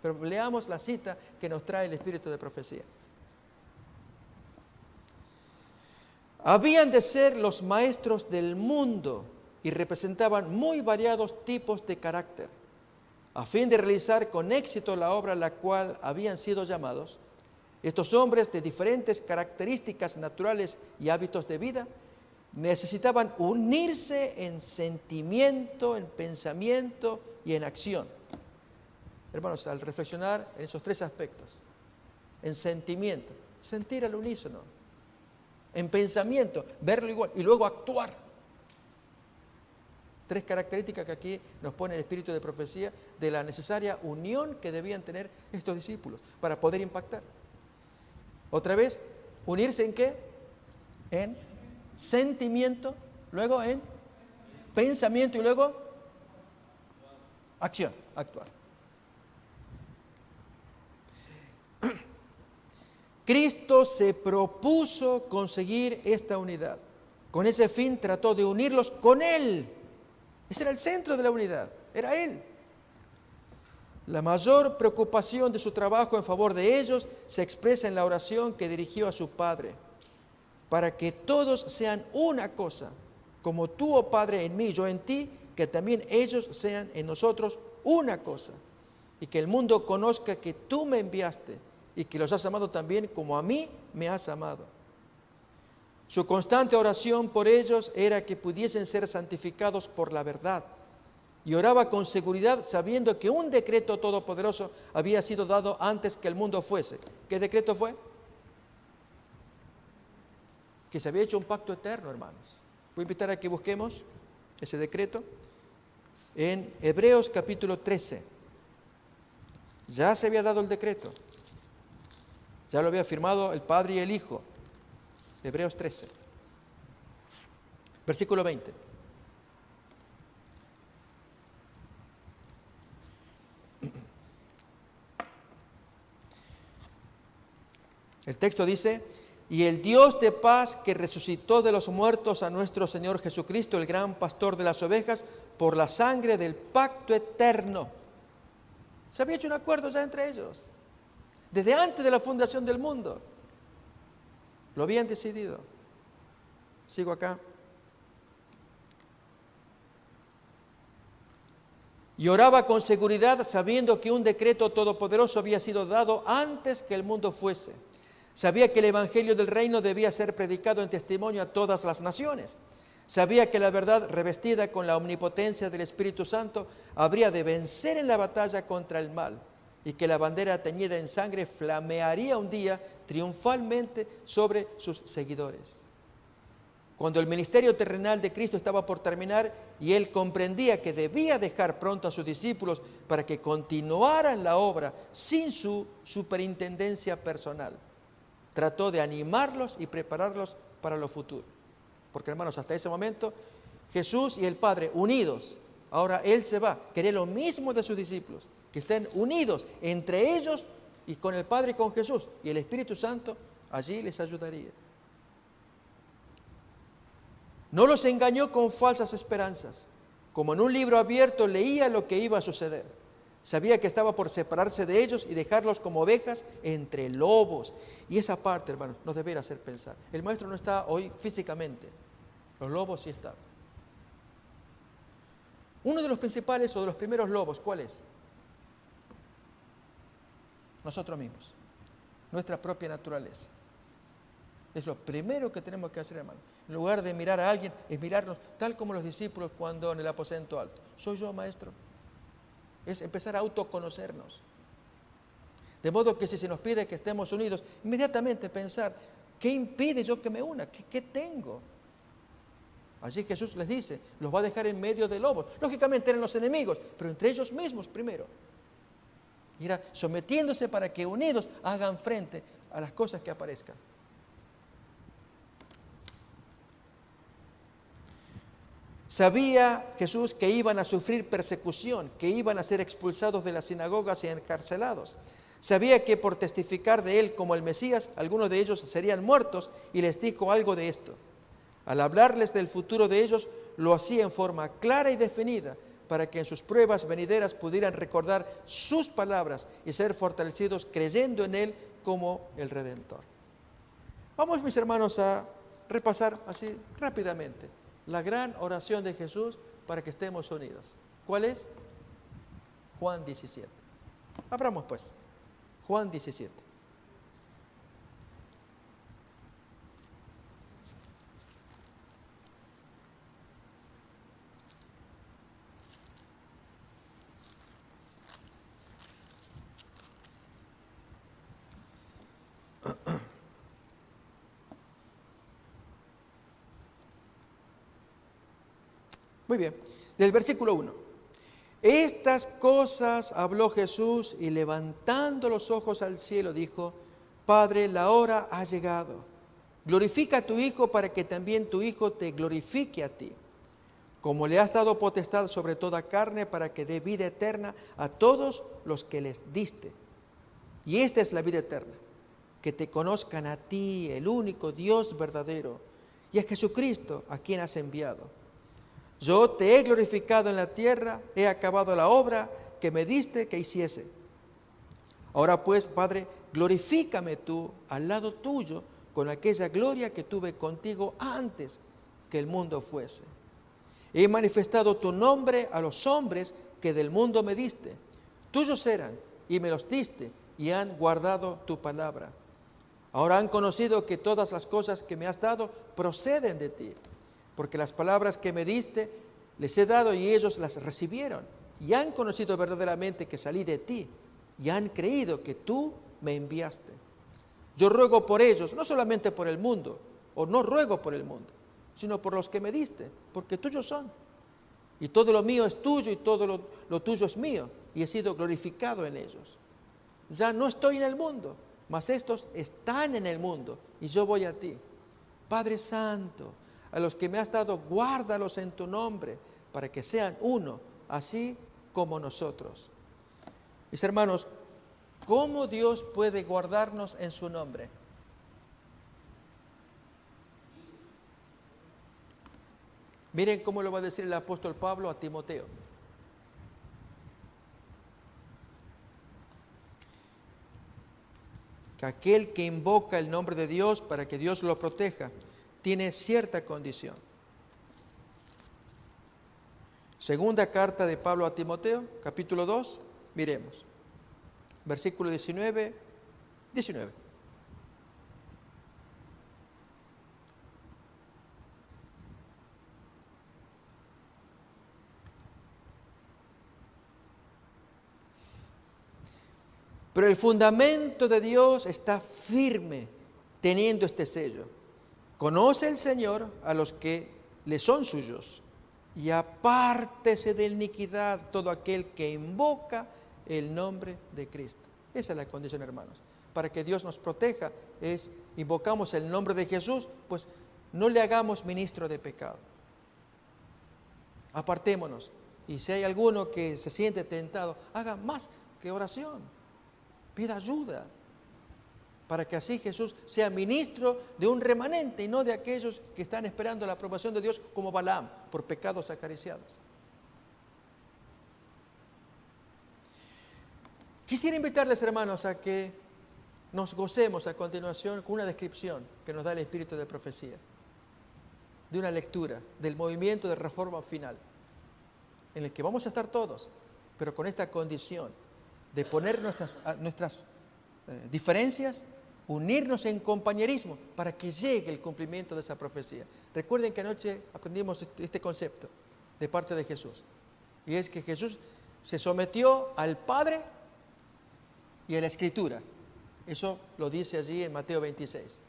Pero leamos la cita que nos trae el espíritu de profecía. Habían de ser los maestros del mundo y representaban muy variados tipos de carácter. A fin de realizar con éxito la obra a la cual habían sido llamados, estos hombres de diferentes características naturales y hábitos de vida necesitaban unirse en sentimiento, en pensamiento y en acción. Hermanos, al reflexionar en esos tres aspectos, en sentimiento, sentir al unísono, en pensamiento, verlo igual y luego actuar. Tres características que aquí nos pone el espíritu de profecía de la necesaria unión que debían tener estos discípulos para poder impactar. Otra vez, ¿unirse en qué? En sentimiento, luego en pensamiento y luego acción, actuar. Cristo se propuso conseguir esta unidad. Con ese fin trató de unirlos con Él. Ese era el centro de la unidad, era Él. La mayor preocupación de su trabajo en favor de ellos se expresa en la oración que dirigió a su Padre, para que todos sean una cosa, como tú, oh Padre, en mí, yo en ti, que también ellos sean en nosotros una cosa, y que el mundo conozca que tú me enviaste y que los has amado también como a mí me has amado. Su constante oración por ellos era que pudiesen ser santificados por la verdad, y oraba con seguridad sabiendo que un decreto todopoderoso había sido dado antes que el mundo fuese. ¿Qué decreto fue? Que se había hecho un pacto eterno, hermanos. Voy a invitar a que busquemos ese decreto en Hebreos capítulo 13. Ya se había dado el decreto. Ya lo había firmado el Padre y el Hijo. Hebreos 13. Versículo 20. El texto dice: y el Dios de paz que resucitó de los muertos a nuestro Señor Jesucristo, el gran pastor de las ovejas, por la sangre del pacto eterno. Se había hecho un acuerdo ya entre ellos, desde antes de la fundación del mundo. Lo habían decidido. Sigo acá. Y oraba con seguridad, sabiendo que un decreto todopoderoso había sido dado antes que el mundo fuese. Sabía que el evangelio del reino debía ser predicado en testimonio a todas las naciones. Sabía que la verdad, revestida con la omnipotencia del Espíritu Santo, habría de vencer en la batalla contra el mal, y que la bandera teñida en sangre flamearía un día triunfalmente sobre sus seguidores. Cuando el ministerio terrenal de Cristo estaba por terminar y él comprendía que debía dejar pronto a sus discípulos para que continuaran la obra sin su superintendencia personal, trató de animarlos y prepararlos para lo futuro. Porque, hermanos, hasta ese momento Jesús y el Padre unidos. Ahora Él se va. Quería lo mismo de sus discípulos, que estén unidos entre ellos y con el Padre y con Jesús. Y el Espíritu Santo allí les ayudaría. No los engañó con falsas esperanzas. Como en un libro abierto leía lo que iba a suceder. Sabía que estaba por separarse de ellos y dejarlos como ovejas entre lobos. Y esa parte, hermanos, nos deberá hacer pensar. El maestro no está hoy físicamente. Los lobos sí están. Uno de los principales o de los primeros lobos, ¿cuál es? Nosotros mismos. Nuestra propia naturaleza. Es lo primero que tenemos que hacer, hermano. En lugar de mirar a alguien, es mirarnos tal como los discípulos cuando en el aposento alto. ¿Soy yo, maestro? Es empezar a autoconocernos. De modo que si se nos pide que estemos unidos, inmediatamente pensar, ¿qué impide yo que me una? ¿Qué tengo? Allí Jesús les dice, los va a dejar en medio de lobos. Lógicamente eran los enemigos, pero entre ellos mismos primero. Irá sometiéndose para que unidos hagan frente a las cosas que aparezcan. Sabía Jesús que iban a sufrir persecución, que iban a ser expulsados de las sinagogas y encarcelados. Sabía que por testificar de él como el Mesías, algunos de ellos serían muertos, y les dijo algo de esto. Al hablarles del futuro de ellos, lo hacía en forma clara y definida, para que en sus pruebas venideras pudieran recordar sus palabras y ser fortalecidos creyendo en él como el Redentor. Vamos, mis hermanos, a repasar así rápidamente la gran oración de Jesús para que estemos unidos. ¿Cuál es? Juan 17. Abramos pues. Juan 17. Muy bien, del versículo 1. Estas cosas habló Jesús y levantando los ojos al cielo dijo, Padre, la hora ha llegado. Glorifica a tu Hijo para que también tu Hijo te glorifique a ti. Como le has dado potestad sobre toda carne para que dé vida eterna a todos los que les diste. Y esta es la vida eterna, que te conozcan a ti, el único Dios verdadero, y a Jesucristo a quien has enviado. Yo te he glorificado en la tierra, he acabado la obra que me diste que hiciese. Ahora pues, Padre, glorifícame tú al lado tuyo con aquella gloria que tuve contigo antes que el mundo fuese. He manifestado tu nombre a los hombres que del mundo me diste. Tuyos eran y me los diste y han guardado tu palabra. Ahora han conocido que todas las cosas que me has dado proceden de ti. Porque las palabras que me diste les he dado y ellos las recibieron. Y han conocido verdaderamente que salí de ti y han creído que tú me enviaste. Yo ruego por ellos, no solamente por el mundo, o no ruego por el mundo, sino por los que me diste, porque tuyos son. Y todo lo mío es tuyo y todo lo tuyo es mío, y he sido glorificado en ellos. Ya no estoy en el mundo, mas estos están en el mundo, y yo voy a ti. Padre Santo, a los que me has dado, guárdalos en tu nombre, para que sean uno, así como nosotros. Mis hermanos, ¿cómo Dios puede guardarnos en su nombre? Miren cómo lo va a decir el apóstol Pablo a Timoteo. Que aquel que invoca el nombre de Dios para que Dios lo proteja, tiene cierta condición. Segunda carta de Pablo a Timoteo, capítulo 2, miremos. Versículo 19. Pero el fundamento de Dios está firme, teniendo este sello. Conoce el Señor a los que le son suyos, y apártese de iniquidad todo aquel que invoca el nombre de Cristo. Esa es la condición, hermanos. Para que Dios nos proteja, invocamos el nombre de Jesús, pues no le hagamos ministro de pecado. Apartémonos. Y si hay alguno que se siente tentado, haga más que oración. Pida ayuda, para que así Jesús sea ministro de un remanente y no de aquellos que están esperando la aprobación de Dios como Balaam, por pecados acariciados. Quisiera invitarles, hermanos, a que nos gocemos a continuación con una descripción que nos da el Espíritu de profecía, de una lectura del movimiento de reforma final, en el que vamos a estar todos, pero con esta condición de poner nuestras diferencias, unirnos en compañerismo para que llegue el cumplimiento de esa profecía. Recuerden que anoche aprendimos este concepto de parte de Jesús, y es que Jesús se sometió al Padre y a la Escritura. Eso lo dice allí en Mateo 26.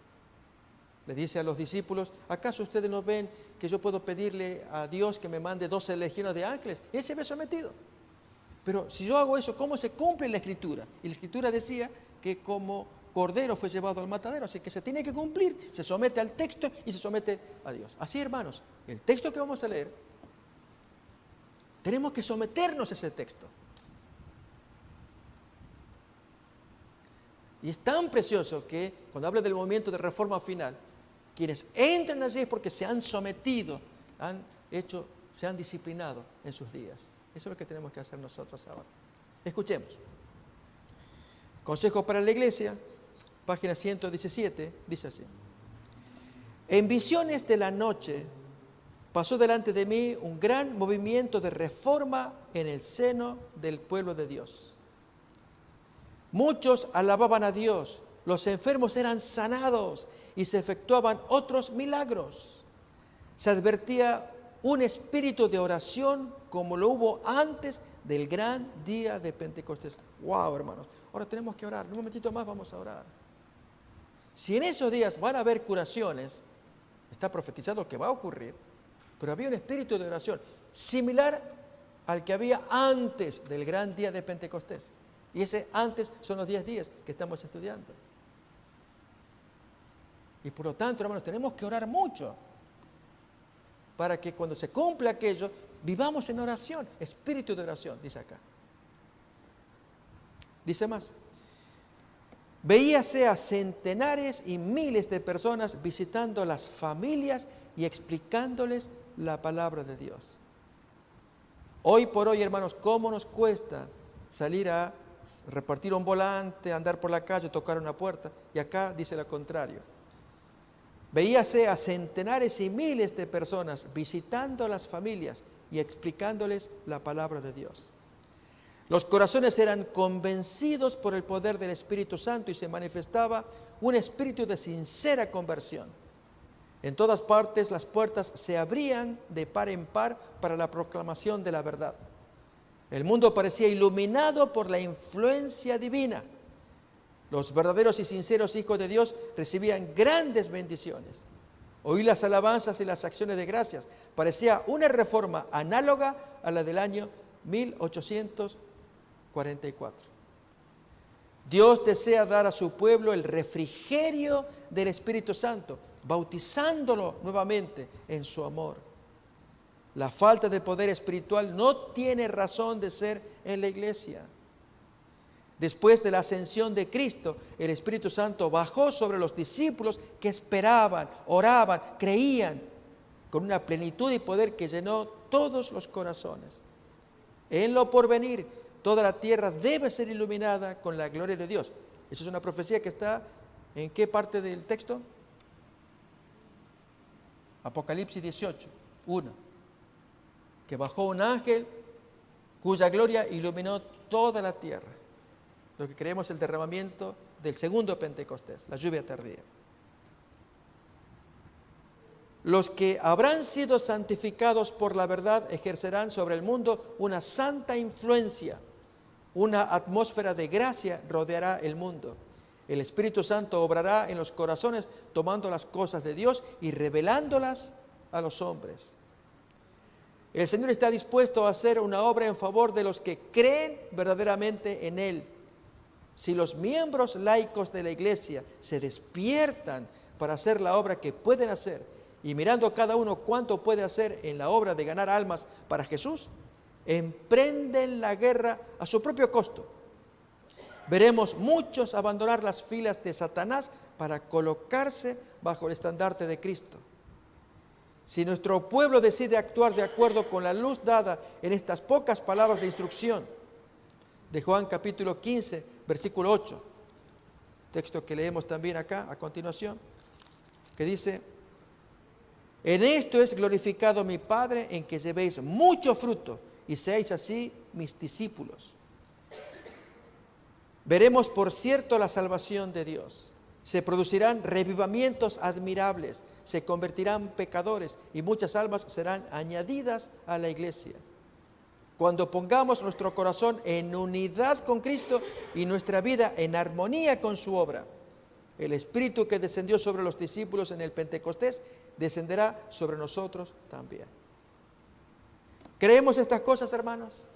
Le dice a los discípulos: ¿acaso ustedes no ven que yo puedo pedirle a Dios que me mande 12 legiones de ángeles? Y él se ve sometido. Pero si yo hago eso, ¿cómo se cumple la Escritura? Y la Escritura decía que como cordero fue llevado al matadero, así que se tiene que cumplir, se somete al texto y se somete a Dios. Así, hermanos, el texto que vamos a leer, tenemos que someternos a ese texto. Y es tan precioso que cuando habla del movimiento de reforma final, quienes entran allí es porque se han sometido, se han disciplinado en sus días. Eso es lo que tenemos que hacer nosotros ahora. Escuchemos. Consejo para la Iglesia, página 117, dice así: en visiones de la noche pasó delante de mí un gran movimiento de reforma en el seno del pueblo de Dios. Muchos alababan a Dios, los enfermos eran sanados y se efectuaban otros milagros. Se advertía un espíritu de oración como lo hubo antes del gran día de Pentecostés. ¡Wow, hermanos! Ahora tenemos que orar. En un momentito más vamos a orar. Si en esos días van a haber curaciones, está profetizado que va a ocurrir, pero había un espíritu de oración similar al que había antes del gran día de Pentecostés. Y ese antes son los 10 días que estamos estudiando. Y por lo tanto, hermanos, tenemos que orar mucho para que cuando se cumpla aquello, vivamos en oración, espíritu de oración, dice acá. Dice más: veíase a centenares y miles de personas visitando las familias y explicándoles la palabra de Dios. Hoy por hoy, hermanos, ¿cómo nos cuesta salir a repartir un volante, andar por la calle, tocar una puerta? Y acá dice lo contrario. Veíase a centenares y miles de personas visitando a las familias y explicándoles la palabra de Dios. Los corazones eran convencidos por el poder del Espíritu Santo y se manifestaba un espíritu de sincera conversión. En todas partes las puertas se abrían de par en par para la proclamación de la verdad. El mundo parecía iluminado por la influencia divina. Los verdaderos y sinceros hijos de Dios recibían grandes bendiciones. Oí las alabanzas y las acciones de gracias. Parecía una reforma análoga a la del año 1844. Dios desea dar a su pueblo el refrigerio del Espíritu Santo, bautizándolo nuevamente en su amor. La falta de poder espiritual no tiene razón de ser en la iglesia. Después de la ascensión de Cristo, el Espíritu Santo bajó sobre los discípulos que esperaban, oraban, creían con una plenitud y poder que llenó todos los corazones. En lo porvenir, toda la tierra debe ser iluminada con la gloria de Dios. Esa es una profecía que está, ¿en qué parte del texto? Apocalipsis 18, 1. Que bajó un ángel cuya gloria iluminó toda la tierra. Lo que creemos el derramamiento del segundo Pentecostés, la lluvia tardía. Los que habrán sido santificados por la verdad ejercerán sobre el mundo una santa influencia. Una atmósfera de gracia rodeará el mundo. El Espíritu Santo obrará en los corazones tomando las cosas de Dios y revelándolas a los hombres. El Señor está dispuesto a hacer una obra en favor de los que creen verdaderamente en Él. Si los miembros laicos de la iglesia se despiertan para hacer la obra que pueden hacer y mirando cada uno cuánto puede hacer en la obra de ganar almas para Jesús, emprenden la guerra a su propio costo. Veremos muchos abandonar las filas de Satanás para colocarse bajo el estandarte de Cristo. Si nuestro pueblo decide actuar de acuerdo con la luz dada en estas pocas palabras de instrucción de Juan capítulo 15, versículo 8, texto que leemos también acá a continuación, que dice: en esto es glorificado mi Padre, en que llevéis mucho fruto y seáis así mis discípulos. Veremos, por cierto, la salvación de Dios. Se producirán revivamientos admirables, se convertirán pecadores y muchas almas serán añadidas a la iglesia. Cuando pongamos nuestro corazón en unidad con Cristo y nuestra vida en armonía con su obra, el Espíritu que descendió sobre los discípulos en el Pentecostés descenderá sobre nosotros también. ¿Creemos estas cosas, hermanos?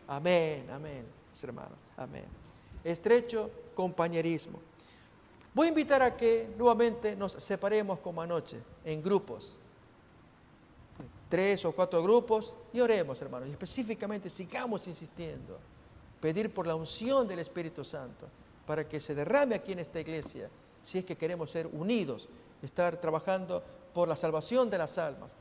Amén, amén, hermanos, amén. Estrecho compañerismo. Voy a invitar a que nuevamente nos separemos como anoche, en grupos, 3 o 4 grupos, y oremos, hermanos. Y específicamente sigamos insistiendo, pedir por la unción del Espíritu Santo, para que se derrame aquí en esta iglesia, si es que queremos ser unidos, estar trabajando por la salvación de las almas,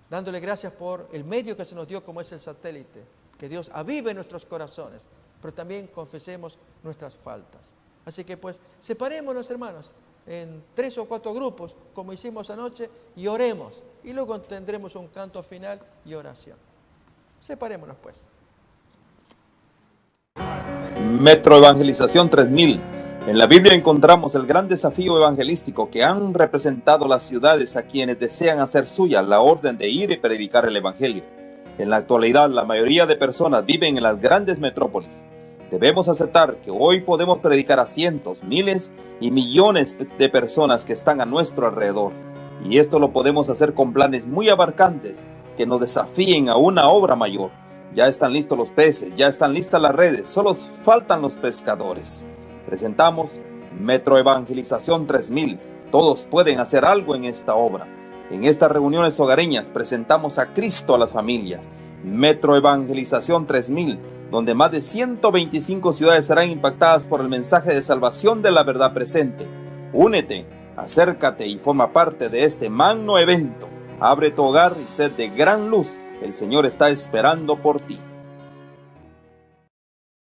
dándole gracias por el medio que se nos dio como es el satélite, que Dios avive nuestros corazones, pero también confesemos nuestras faltas. Así que pues separémonos, hermanos, en 3 o 4 grupos, como hicimos anoche, y oremos, y luego tendremos un canto final y oración. Separémonos pues.
Metro Evangelización 3000. En la Biblia encontramos el gran desafío evangelístico que han representado las ciudades a quienes desean hacer suya la orden de ir y predicar el Evangelio. En la actualidad, la mayoría de personas viven en las grandes metrópolis. Debemos aceptar que hoy podemos predicar a cientos, miles y millones de personas que están a nuestro alrededor. Y esto lo podemos hacer con planes muy abarcantes que nos desafíen a una obra mayor. Ya están listos los peces, ya están listas las redes, solo faltan los pescadores. Presentamos Metro Evangelización 3000. Todos pueden hacer algo en esta obra. En estas reuniones hogareñas presentamos a Cristo a las familias. Metro Evangelización 3000, donde más de 125 ciudades serán impactadas por el mensaje de salvación de la verdad presente. Únete, acércate y forma parte de este magno evento. Abre tu hogar y sed de gran luz. El Señor está esperando por ti.